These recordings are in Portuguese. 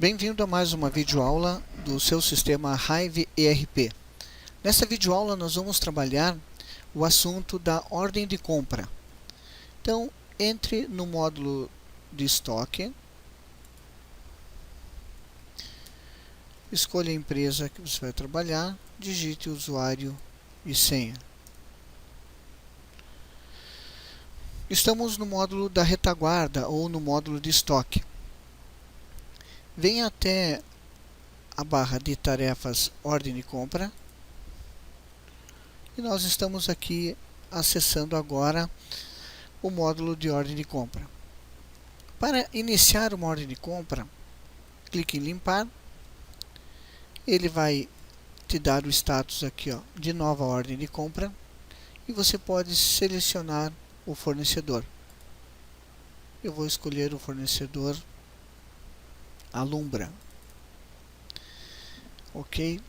Bem-vindo a mais uma videoaula do seu sistema Hive ERP. Nessa videoaula nós vamos trabalhar o assunto da ordem de compra. Então, entre no módulo de estoque, escolha a empresa que você vai trabalhar, digite o usuário e senha. Estamos no módulo da retaguarda ou no módulo de estoque. Venha até a barra de tarefas ordem de compra e nós estamos aqui acessando agora o módulo de ordem de compra. Para iniciar uma ordem de compra, clique em limpar. Ele vai te dar o status aqui, ó, de nova ordem de compra, e você pode selecionar o fornecedor. Eu vou escolher o fornecedor Alumbra. Ok,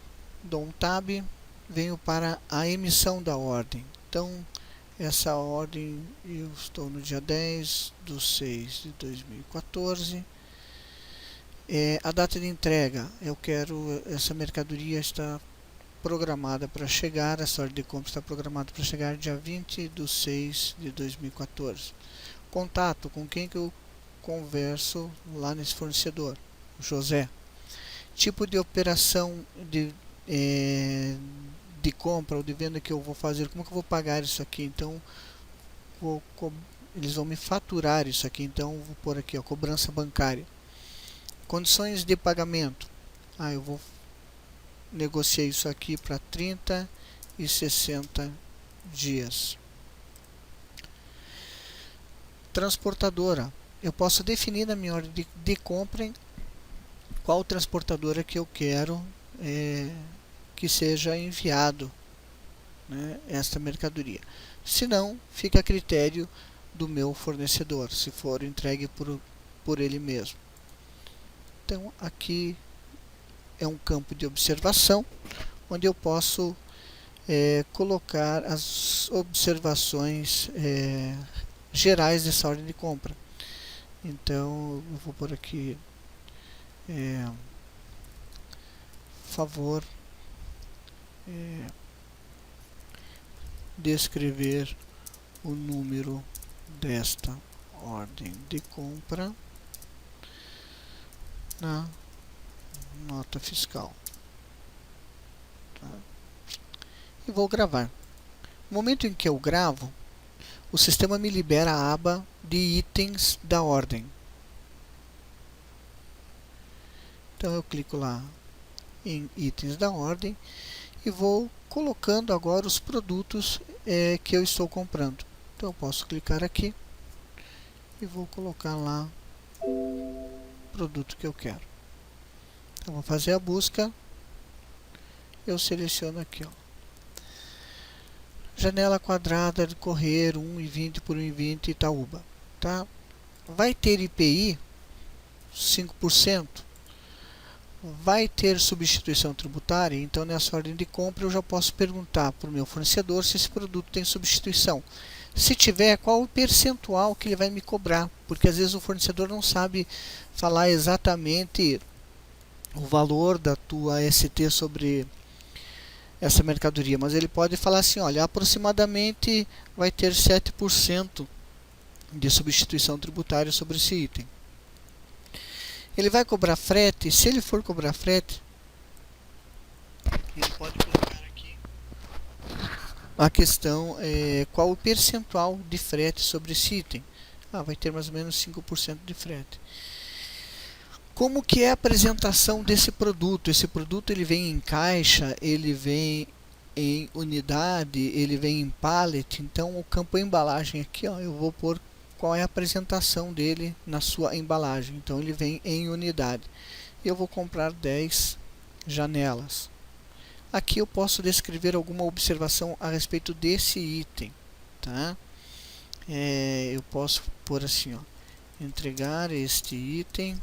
dou um tab, venho para a emissão da ordem. Então, essa ordem, eu estou no dia 10/6/2014. A data de entrega, essa mercadoria está programada para chegar, essa ordem de compra está programada para chegar dia 20/6/2014. Contato, com quem que eu converso lá nesse fornecedor? José. Tipo de operação de compra ou de venda que eu vou fazer, como que eu vou pagar isso aqui? Então, eles vão me faturar isso aqui, então vou pôr aqui, ó, cobrança bancária. Condições de pagamento, eu vou negociar isso aqui para 30 e 60 dias. Transportadora, eu posso definir na minha ordem de compra qual transportadora que eu quero que seja enviado, né, esta mercadoria. Se não, fica a critério do meu fornecedor, se for entregue por ele mesmo. Então, aqui é um campo de observação, onde eu posso colocar as observações gerais dessa ordem de compra. Então, eu vou por aqui, favor descrever o número desta ordem de compra na nota fiscal. Tá? E vou gravar. No momento em que eu gravo, o sistema me libera a aba de itens da ordem. Então eu clico lá em itens da ordem e vou colocando agora os produtos que eu estou comprando. Então eu posso clicar aqui e vou colocar lá o produto que eu quero. Então vou fazer a busca. Eu seleciono aqui, ó, janela quadrada de correr 1,20 por 1,20 Itaúba, tá? Vai ter IPI 5%, vai ter substituição tributária. Então nessa ordem de compra eu já posso perguntar para o meu fornecedor se esse produto tem substituição. Se tiver, qual o percentual que ele vai me cobrar, porque às vezes o fornecedor não sabe falar exatamente o valor da tua ST sobre essa mercadoria, mas ele pode falar assim, olha, aproximadamente vai ter 7% de substituição tributária sobre esse item. Ele vai cobrar frete. Se ele for cobrar frete, ele pode colocar aqui a questão, qual o percentual de frete sobre esse item. Vai ter mais ou menos 5% de frete. Como que é a apresentação desse produto? Esse produto ele vem em caixa, ele vem em unidade, ele vem em pallet. Então o campo embalagem aqui, ó, eu vou pôr qual é a apresentação dele na sua embalagem. Então ele vem em unidade. Eu vou comprar 10 janelas. Aqui eu posso descrever alguma observação a respeito desse item, tá? Eu posso pôr assim, ó, entregar este item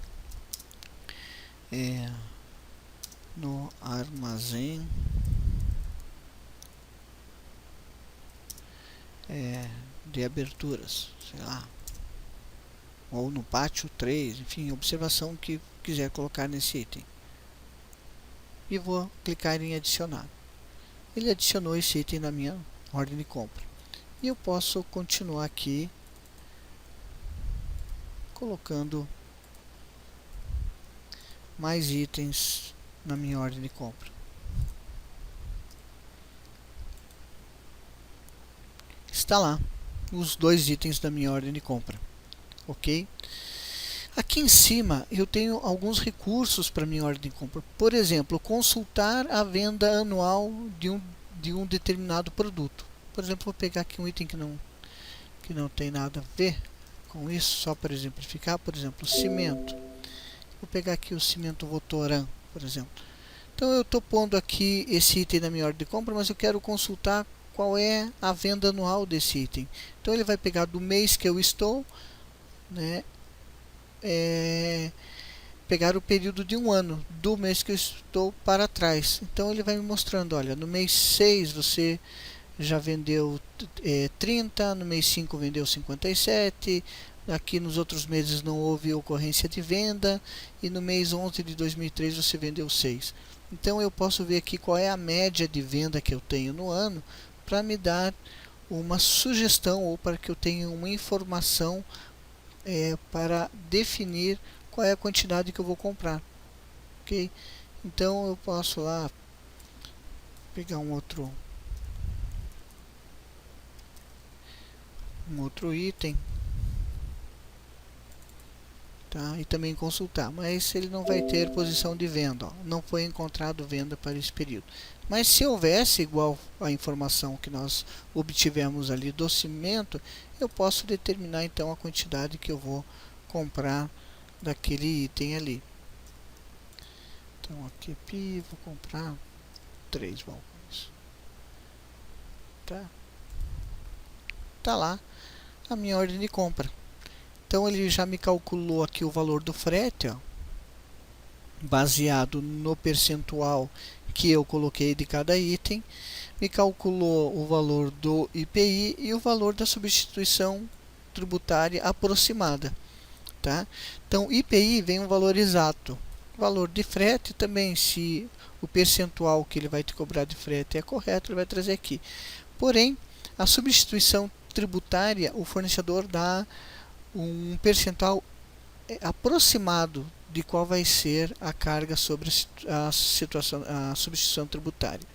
no armazém de aberturas, sei lá, ou no pátio 3, enfim, observação que quiser colocar nesse item. E vou clicar em adicionar. Ele adicionou esse item na minha ordem de compra. E eu posso continuar aqui colocando mais itens na minha ordem de compra. Está lá os 2 itens da minha ordem de compra, ok? Aqui em cima eu tenho alguns recursos para minha ordem de compra. Por exemplo, consultar a venda anual de um determinado produto. Por exemplo, vou pegar aqui um item que não tem nada a ver com isso, só para exemplificar. Por exemplo, cimento. Vou pegar aqui o cimento Votoran, por exemplo. Então eu estou pondo aqui esse item na minha ordem de compra, mas eu quero consultar qual é a venda anual desse item. Então ele vai pegar do mês que eu estou, né, pegar o período de um ano, do mês que eu estou para trás. Então ele vai me mostrando, olha, no mês 6 você já vendeu 30, no mês 5 vendeu 57, aqui nos outros meses não houve ocorrência de venda, e no mês 11 de 2003 você vendeu 6. Então eu posso ver aqui qual é a média de venda que eu tenho no ano, para me dar uma sugestão ou para que eu tenha uma informação para definir qual é a quantidade que eu vou comprar, ok? Então eu posso lá pegar um outro item, tá? E também consultar, mas ele não vai ter posição de venda, ó. Não foi encontrado venda para esse período. Mas se houvesse igual a informação que nós obtivemos ali do cimento, eu posso determinar então a quantidade que eu vou comprar daquele item ali. Então aqui vou comprar 3 balcões. Tá lá a minha ordem de compra. Então ele já me calculou aqui o valor do frete, ó, baseado no percentual que eu coloquei de cada item, me calculou o valor do IPI e o valor da substituição tributária aproximada, tá? Então IPI vem um valor exato, valor de frete também, se o percentual que ele vai te cobrar de frete é correto, ele vai trazer aqui. Porém, a substituição tributária, o fornecedor dá um percentual aproximado de qual vai ser a carga sobre a substituição tributária.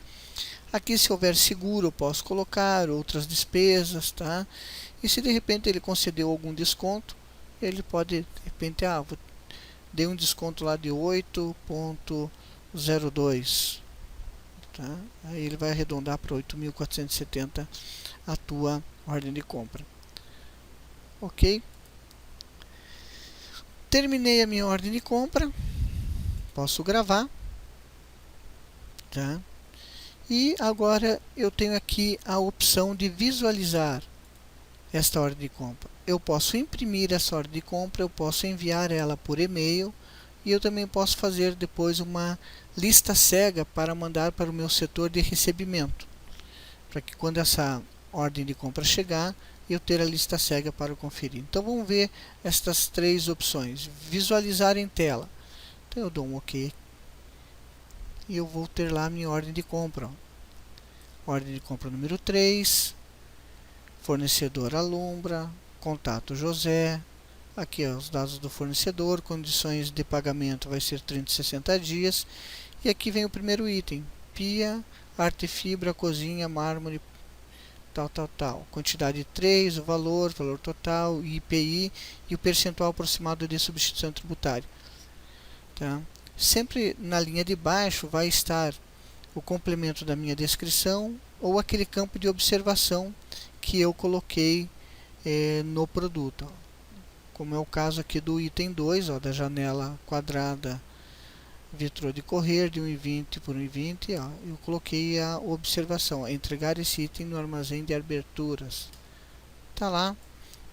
Aqui, se houver seguro, eu posso colocar outras despesas, tá? E se de repente ele concedeu algum desconto, ele pode, de repente, dei um desconto lá de 8,02, tá? Aí ele vai arredondar para 8.470 a tua ordem de compra. Ok? Terminei a minha ordem de compra, posso gravar, tá? E agora eu tenho aqui a opção de visualizar esta ordem de compra. Eu posso imprimir essa ordem de compra, eu posso enviar ela por e-mail e eu também posso fazer depois uma lista cega para mandar para o meu setor de recebimento, para que quando essa ordem de compra chegar, eu ter a lista cega para conferir. Então vamos ver estas 3 opções. Visualizar em tela. Então eu dou um OK e eu vou ter lá a minha ordem de compra. Ordem de compra número 3, fornecedor Alumbra, contato José, aqui os dados do fornecedor, condições de pagamento vai ser 30 e 60 dias, e aqui vem o primeiro item, pia, arte fibra, cozinha, mármore, tal, quantidade 3, o valor total, IPI e o percentual aproximado de substituição tributária, tá? Sempre na linha de baixo vai estar o complemento da minha descrição ou aquele campo de observação que eu coloquei no produto, ó. Como é o caso aqui do item 2, ó, da janela quadrada vitrô de correr de 1,20 por 1,20, ó, eu coloquei a observação, entregar esse item no armazém de aberturas. Tá lá.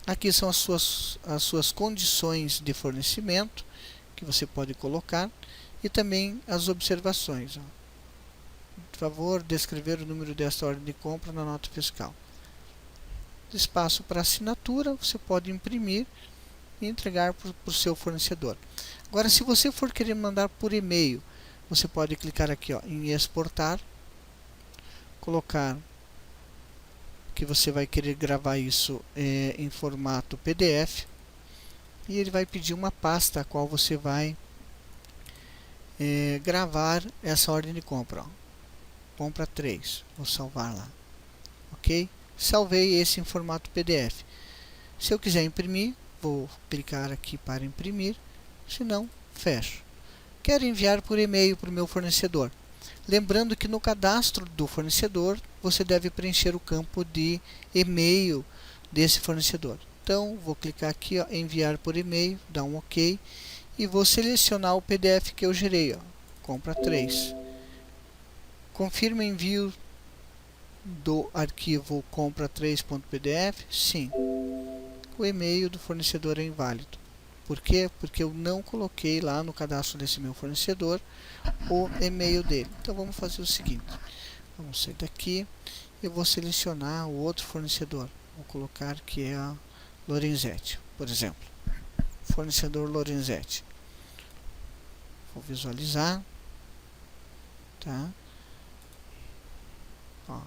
Aqui são as suas condições de fornecimento que você pode colocar e também as observações, ó. Por favor, descrever o número desta ordem de compra na nota fiscal. Espaço para assinatura, você pode imprimir e entregar para o seu fornecedor. Agora, se você for querer mandar por e-mail, você pode clicar aqui, ó, em exportar, colocar que você vai querer gravar isso em formato PDF, e ele vai pedir uma pasta a qual você vai gravar essa ordem de compra, ó. Compra 3, vou salvar lá, ok? Salvei esse em formato PDF. Se eu quiser imprimir, vou clicar aqui para imprimir, se não, fecho. Quero enviar por e-mail para o meu fornecedor. Lembrando que no cadastro do fornecedor, você deve preencher o campo de e-mail desse fornecedor. Então, vou clicar aqui, ó, enviar por e-mail, dar um OK, e vou selecionar o PDF que eu gerei, ó, compra 3. Confirma envio do arquivo compra3.pdf? Sim. O e-mail do fornecedor é inválido. Por quê? Porque eu não coloquei lá no cadastro desse meu fornecedor o e-mail dele. Então vamos fazer o seguinte, vamos sair daqui, eu vou selecionar o outro fornecedor, vou colocar que é a Lorenzetti, por exemplo, fornecedor Lorenzetti, vou visualizar, tá? Ó,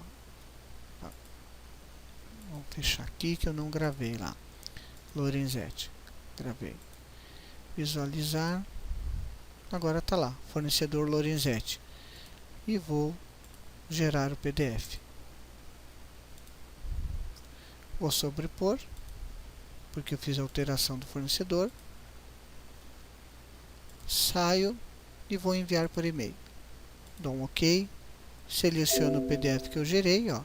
vou fechar aqui que eu não gravei lá, Lorenzetti, gravei, visualizar, agora está lá, fornecedor Lorenzetti, e vou gerar o PDF. Vou sobrepor, porque eu fiz a alteração do fornecedor. Saio e vou enviar por e-mail. Dou um OK, seleciono o PDF que eu gerei, ó,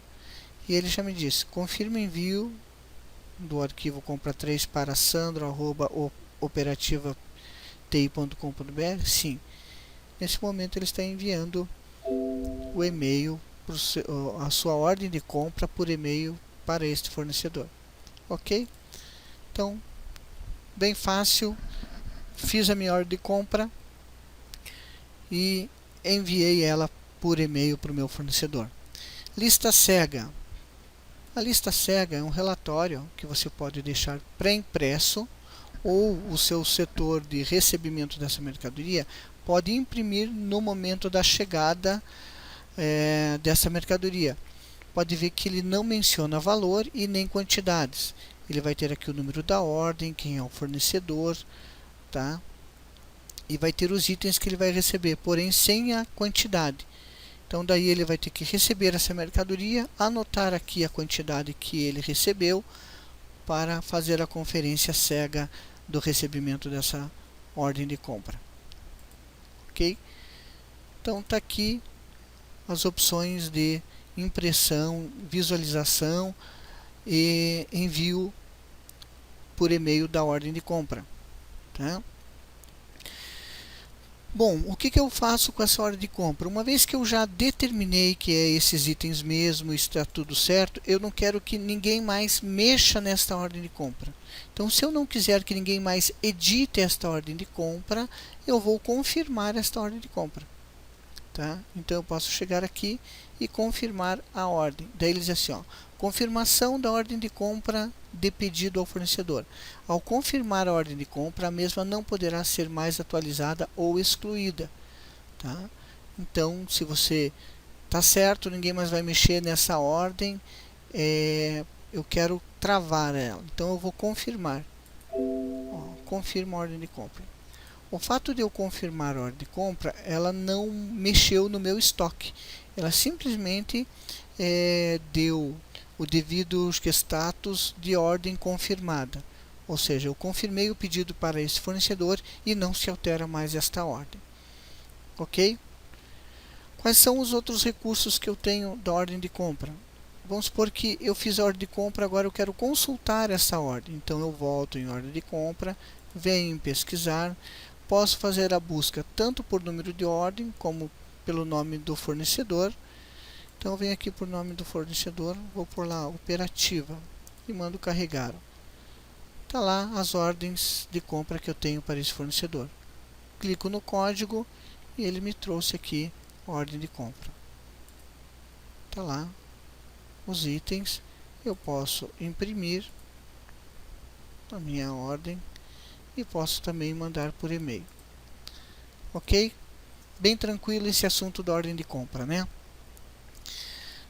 e ele já me diz, confirma envio do arquivo compra3 para sandro@operativa.ti.com.br. Sim, nesse momento ele está enviando o e-mail, a sua ordem de compra por e-mail para este fornecedor. Ok? Então, bem fácil, fiz a minha ordem de compra e enviei ela por e-mail para o meu fornecedor. Lista cega. A lista cega é um relatório que você pode deixar pré-impresso, ou o seu setor de recebimento dessa mercadoria pode imprimir no momento da chegada dessa mercadoria. Pode ver que ele não menciona valor e nem quantidades. Ele vai ter aqui o número da ordem, quem é o fornecedor, tá? E vai ter os itens que ele vai receber, porém sem a quantidade. Então daí ele vai ter que receber essa mercadoria, anotar aqui a quantidade que ele recebeu para fazer a conferência cega do recebimento dessa ordem de compra. Ok? Então está aqui as opções de impressão, visualização e envio por e-mail da ordem de compra, tá? Bom, o que eu faço com essa ordem de compra? Uma vez que eu já determinei que é esses itens mesmo, está tudo certo, eu não quero que ninguém mais mexa nesta ordem de compra. Então, se eu não quiser que ninguém mais edite esta ordem de compra, eu vou confirmar esta ordem de compra. Tá? Então, eu posso chegar aqui e confirmar a ordem. Daí ele diz assim, ó, confirmação da ordem de compra de pedido ao fornecedor. Ao confirmar a ordem de compra, a mesma não poderá ser mais atualizada ou excluída. Tá? Então, se você está certo, ninguém mais vai mexer nessa ordem, eu quero travar ela. Então, eu vou confirmar. Ó, confirma a ordem de compra. O fato de eu confirmar a ordem de compra, ela não mexeu no meu estoque. Ela simplesmente deu o devido status de ordem confirmada. Ou seja, eu confirmei o pedido para esse fornecedor e não se altera mais esta ordem. Ok? Quais são os outros recursos que eu tenho da ordem de compra? Vamos supor que eu fiz a ordem de compra, agora eu quero consultar essa ordem. Então eu volto em ordem de compra, venho em pesquisar, posso fazer a busca tanto por número de ordem como pelo nome do fornecedor. Então eu venho aqui por nome do fornecedor, vou por lá operativa e mando carregar. Está lá as ordens de compra que eu tenho para esse fornecedor. Clico no código e ele me trouxe aqui a ordem de compra. Está lá os itens, eu posso imprimir a minha ordem e posso também mandar por e-mail. Ok? Bem tranquilo esse assunto da ordem de compra, né?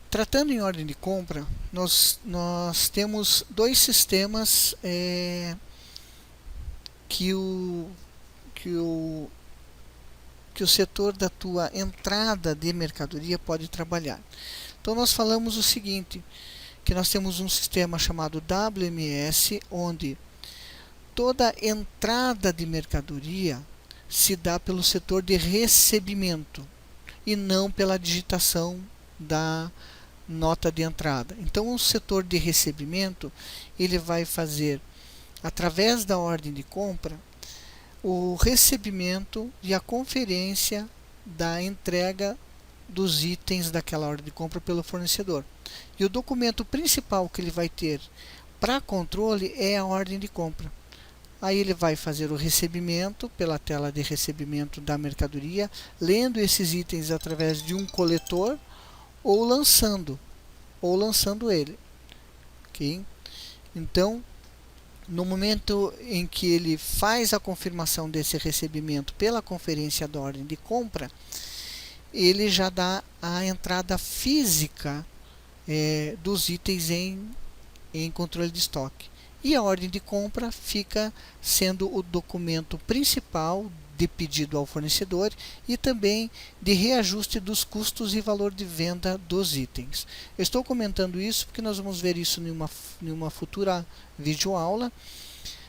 Tratando em ordem de compra, nós temos dois sistemas que o setor da tua entrada de mercadoria pode trabalhar. Então nós falamos o seguinte, que nós temos um sistema chamado WMS, onde toda entrada de mercadoria se dá pelo setor de recebimento e não pela digitação da nota de entrada. Então o setor de recebimento, ele vai fazer, através da ordem de compra, o recebimento e a conferência da entrega dos itens daquela ordem de compra pelo fornecedor. E o documento principal que ele vai ter para controle é a ordem de compra. Aí ele vai fazer o recebimento pela tela de recebimento da mercadoria, lendo esses itens através de um coletor ou lançando ele. Okay? Então, no momento em que ele faz a confirmação desse recebimento pela conferência da ordem de compra, ele já dá a entrada física dos itens em controle de estoque. E a ordem de compra fica sendo o documento principal de pedido ao fornecedor e também de reajuste dos custos e valor de venda dos itens. Eu estou comentando isso porque nós vamos ver isso em uma futura videoaula,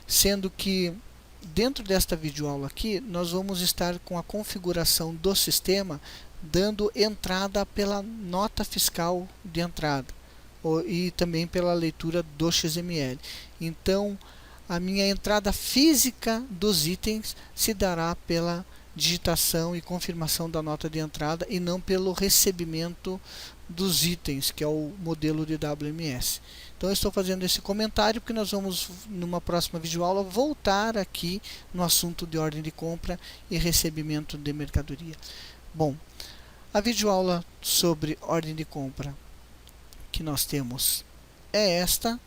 sendo que dentro desta videoaula aqui nós vamos estar com a configuração do sistema, dando entrada pela nota fiscal de entrada e também pela leitura do XML. Então, a minha entrada física dos itens se dará pela digitação e confirmação da nota de entrada e não pelo recebimento dos itens, que é o modelo de WMS. Então eu estou fazendo esse comentário porque nós vamos, numa próxima videoaula, voltar aqui no assunto de ordem de compra e recebimento de mercadoria. Bom, a videoaula sobre ordem de compra que nós temos é esta,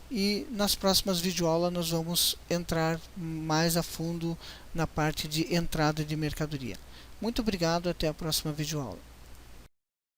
e nas próximas videoaulas nós vamos entrar mais a fundo na parte de entrada de mercadoria. Muito obrigado, até a próxima videoaula.